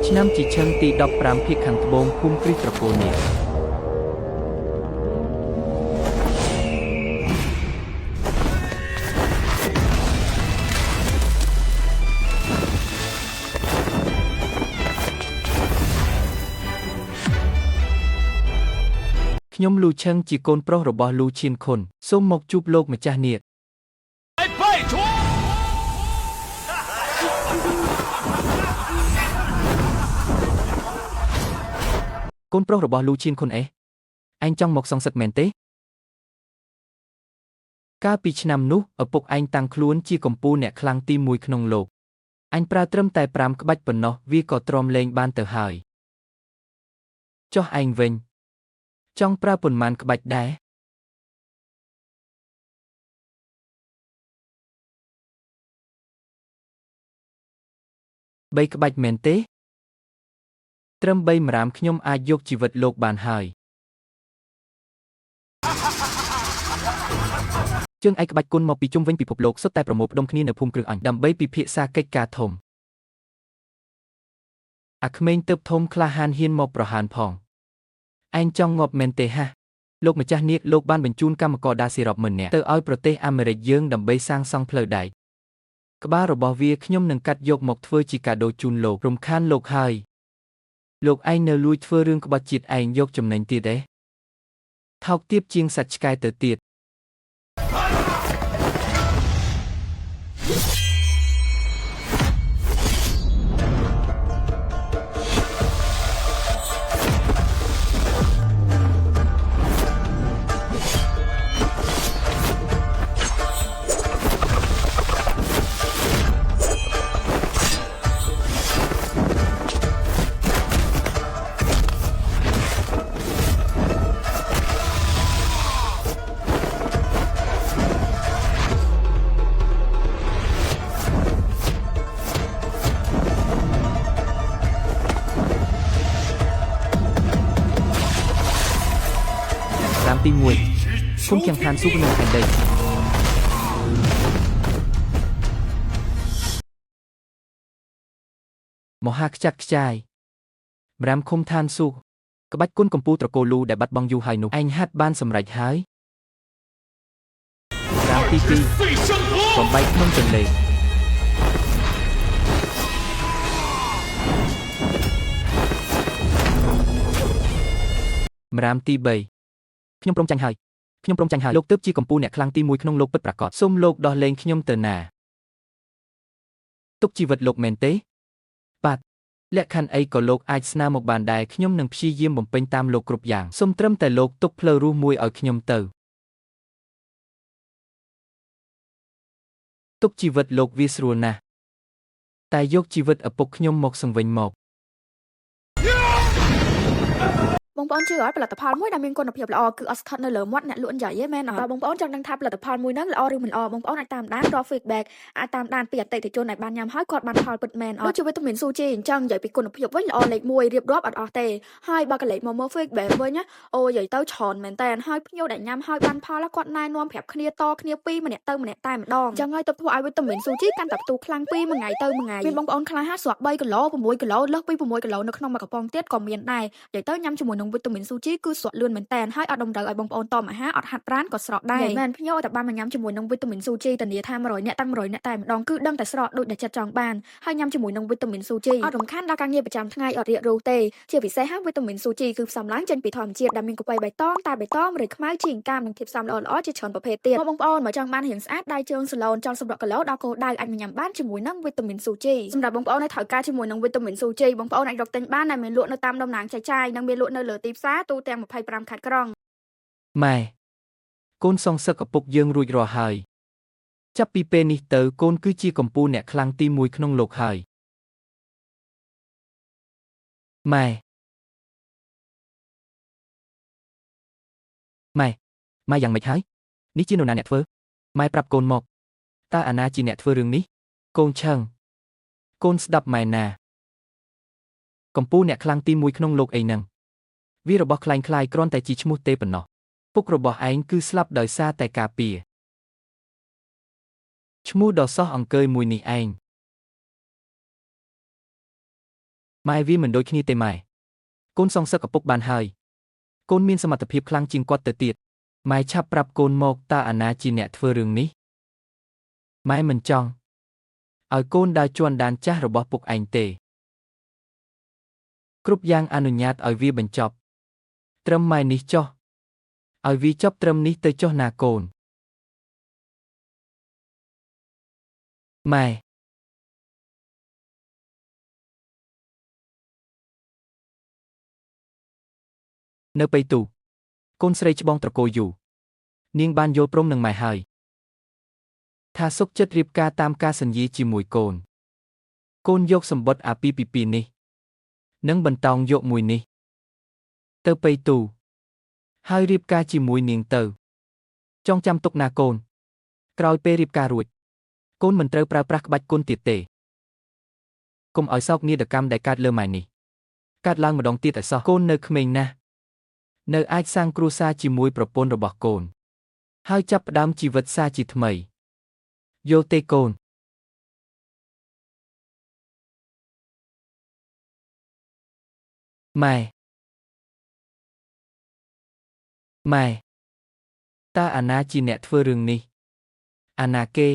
ឆ្នាំជីឆឹងទី15ភាគខាងត្បូងភូមិគ្រីស្ត្រកូលនេះខ្ញុំលូឆឹងជាកូនប្រុសរបស់លូឈៀនខុនសូមមកជួបលោកម្ចាស់នាគកូនប្រុសរបស់លូឈៀនខុនឯងចង់មកសងសឹកមែនទេកាលពីឆ្នាំនោះឪពុកឯងតាំងខ្លួនជាកំពូលអ្នកខ្លាំងទី1ក្នុងលោកអញប្រើត្រឹមតែ5ក្បាច់ប៉ុណ្ណោះវាក៏ទ្រាំលេងបានទៅហើយចុះឯងវិញចង់ប្រើប៉ុន្មានក្បាច់ដែរ3ក្បាច់មែនទេត្រឹម3ម្រាមខ្ញុំអាចយកជីវិតលោកបានហើយជើងឯកក្បាច់គុណមកពីជុំវិញពិភពលោកសុទ្ធតែប្រមូលផ្ដុំគ្នានៅភូមិគ្រឹះអញដើម្បីពិភាក្សាកិច្ចការធំអាក្មេងទៅធំក្លាហានហ៊ានមកប្រហានផងឯងចង់ងាប់មែនទេហាលោកម្ចាស់នាគលោកបានបញ្ជូនកម្មករដាស៊ីរ៉ុប1នាក់ទៅឲ្យប្រទេសអាមេរិកយើងដើម្បីសាងសង់ផ្លូវដែកក្បាលរបស់វាខ្ញុំនឹងកាត់យកមកធ្វើជាកាដូជូនលោករំខានលោកហើយលោកឯងនៅលួចធ្វើរឿងក្បត់ជាតិឯងយកចំណេញទៀតទេថោកទាបជាងសាច់ឆ្កែទៅទៀតទី1គុំខាងឋានស៊ូនៅផែនដីមហាខ្ចាត់ខ្ចាយម្រាមឃុំឋានស៊ូក្បាច់គុណកម្ពុជាត្រកូលលូដែលបាត់បង់យូរហើយនោះឯងហាត់បានសម្រេចហើយម្រាមទី2បំបីក្នុងទន្លេម្រាមទី3ខ្ញុំព្រមចាញ់ហើយលោកទើបជាកំពូលអ្នកខ្លាំងទី1ក្នុងលោកពិតប្រាកដសូមលោកដោះលែងខ្ញុំទៅណាទុកជីវិតលោកមែនទេបាទលក្ខខណ្ឌអីក៏លោកអាចស្នើមកបានដែរខ្ញុំនឹងព្យាយាមបំពេញតាមលោកគ្រប់យ៉ាងសូមត្រឹមតែលោកទុកផ្លូវរស់មួយឲ្យខ្ញុំទៅទុកជីវិតលោកវាស្រួលណាស់តែយកជីវិតឪពុកខ្ញុំមកសង្វិញមកបងប្អូនជឿឲ្យផលិតផលមួយដែលមានគុណភាពល្អគឺអត់ស្ថិតនៅលើមាត់អ្នកលក់ចាយទេមែនអត់បងប្អូនចង់ដឹងថាផលិតផលមួយហ្នឹងល្អឬមិនល្អបងប្អូនអាចតាមដានរក feedback អាចតាមដានពីអតិថិជនដែលបានញ៉ាំហើយគាត់បានផលពិតមែនអត់ដូចជាវីតាមីនស៊ូជីអញ្ចឹងនិយាយពីគុណភាពវិញល្អលេខ1រៀបរាប់អត់អស់ទេហើយបើកលេចមកមើល feedback វិញណាអូនិយាយទៅច្រើនមែនតើហើយភ្ញៀវដែលញ៉ាំហើយបានផលគាត់ណែនាំប្រាប់គ្នាតគ្នាពីម្នាក់ទៅម្នាក់តែម្ដងអញ្ចឹងហើយទៅធ្វើឲ្យវីតាមីនស៊ូជីកាន់តែផ្ទុះខ្លាំងពីមួយថ្ងៃទៅមួយថ្ងៃមានបងប្អូនខ្លះស្រាប់3គីឡូ6គីឡូលើសពី6គីឡូនៅក្នុងមួយកំប៉ុងទៀតក៏មានដែរនិយាយទៅញ៉ាំជាមួយនឹងវីតាមីនស៊ូជីគឺស្រកលឿនមែនតើហើយអត់តម្រូវឲ្យបងប្អូនតមអាហារអត់ហាត់ប្រាណក៏ស្រកដែរមែនភ្ញៀវតែបានមកញ៉ាំជាមួយនឹងវីតាមីនស៊ូជីធានាថា100នាក់តែ100នាក់តែម្ដងគឺដឹងតែស្រកដូចដែលចិត្តចង់បានហើយញ៉ាំជាមួយនឹងវីតាមីនស៊ូជីអត់រំខានដល់ការងារប្រចាំថ្ងៃអត់រាករូសទេជាពិសេសហើយវីតាមីនស៊ូជីគឺផ្សំឡើងចេញពីធម្មជាតិដែលមានកាហ្វេបៃតងតែបៃតងឬខ្មៅជីងកាមនិងធាតុផ្សំល្អៗជាច្រើនប្រភេទទៀតបងប្អូនមកចង់បានរាងស្អាតដៃជើងសាឡូនចង់សម្រក់គីឡូដល់គោលដៅអាចញ៉ាំបានជាមួយនឹងវីតាមីនស៊ូជីសម្រាប់បងប្អូនដែលត្រូវការជាមួយនឹងវីតាមីនស៊ូជីបងប្អូនអាចរកទិញបានដែលមានលក់នៅតាមតំណាងចែកចាយនិងមានលក់នៅលើទីផ្សារទូទាំង25ខេត្តក្រុងម៉ែកូនសងសឹកឪពុកយើងរួចរាល់ហើយចាប់ពីពេលនេះទៅកូនគឺជាកំពូលអ្នកខ្លាំងទី1ក្នុងលោកហើយម៉ែយ៉ាងម៉េចហើយនេះជានរណាអ្នកធ្វើម៉ែប្រាប់កូនមកតើអាណាជាអ្នកធ្វើរឿងនេះកូនឆឹងកូនស្ដាប់ម៉ែណាកំពូលអ្នកខ្លាំងទី1ក្នុងលោកអីហ្នឹងវារបស់คล้ายៗគ្រាន់តែជាឈ្មោះទេប៉ុណ្ណោះពុករបស់ឯងគឺស្លាប់ដោយសារតែការពារឈ្មោះដ៏សោះអង្គើយមួយនេះឯង ម៉ែវាមិនដូចគ្នាទេម៉ែកូនសងសឹកឪពុកបានហើយកូនមានសមត្ថភាពខ្លាំងជាងគាត់ទៅទៀតម៉ែឆាប់ប្រាប់កូនមកតើអាណាជាអ្នកធ្វើរឿងនេះម៉ែមិនចង់ឲ្យកូនដើរជន់ដានចាស់របស់ពុកឯងទេគ្រប់យ៉ាងអនុញ្ញាតឲ្យវាបញ្ចប់ត្រឹមម៉ែនេះចុះឲ្យវាចប់ត្រឹមនេះទៅចុះណាកូនម៉ែនៅពេលទូកូនស្រីច្បងត្រកូលយូនាងបានយល់ព្រមនឹងម៉ែហើយថាសុខចិត្តរៀបការតាមការសន្យាជាមួយកូនយកសម្បត្តិអាពាហ៍ពិពាហ៍នេះនិងបន្តោងយកមួយនេះទៅពៃទូហើយរៀបការជាមួយនាងទៅចងចាំទុកណាកូនក្រោយពេលរៀបការរួចកូនមិនត្រូវប្រើប្រាស់ក្បាច់គុណទៀតទេកុំឲ្យសោកនាដកម្មដែលកើតលើម៉ែនេះកើតឡើងម្ដងទៀតឲ្យសោះកូននៅក្មេងណាស់នៅអាចសាងគ្រួសារជាមួយប្រពន្ធរបស់កូនហើយចាប់ផ្ដើមជីវិតសាជាថ្មីយល់ទេកូនម៉ែតើអាណាជាអ្នកធ្វើរឿងនេះអាណាគេ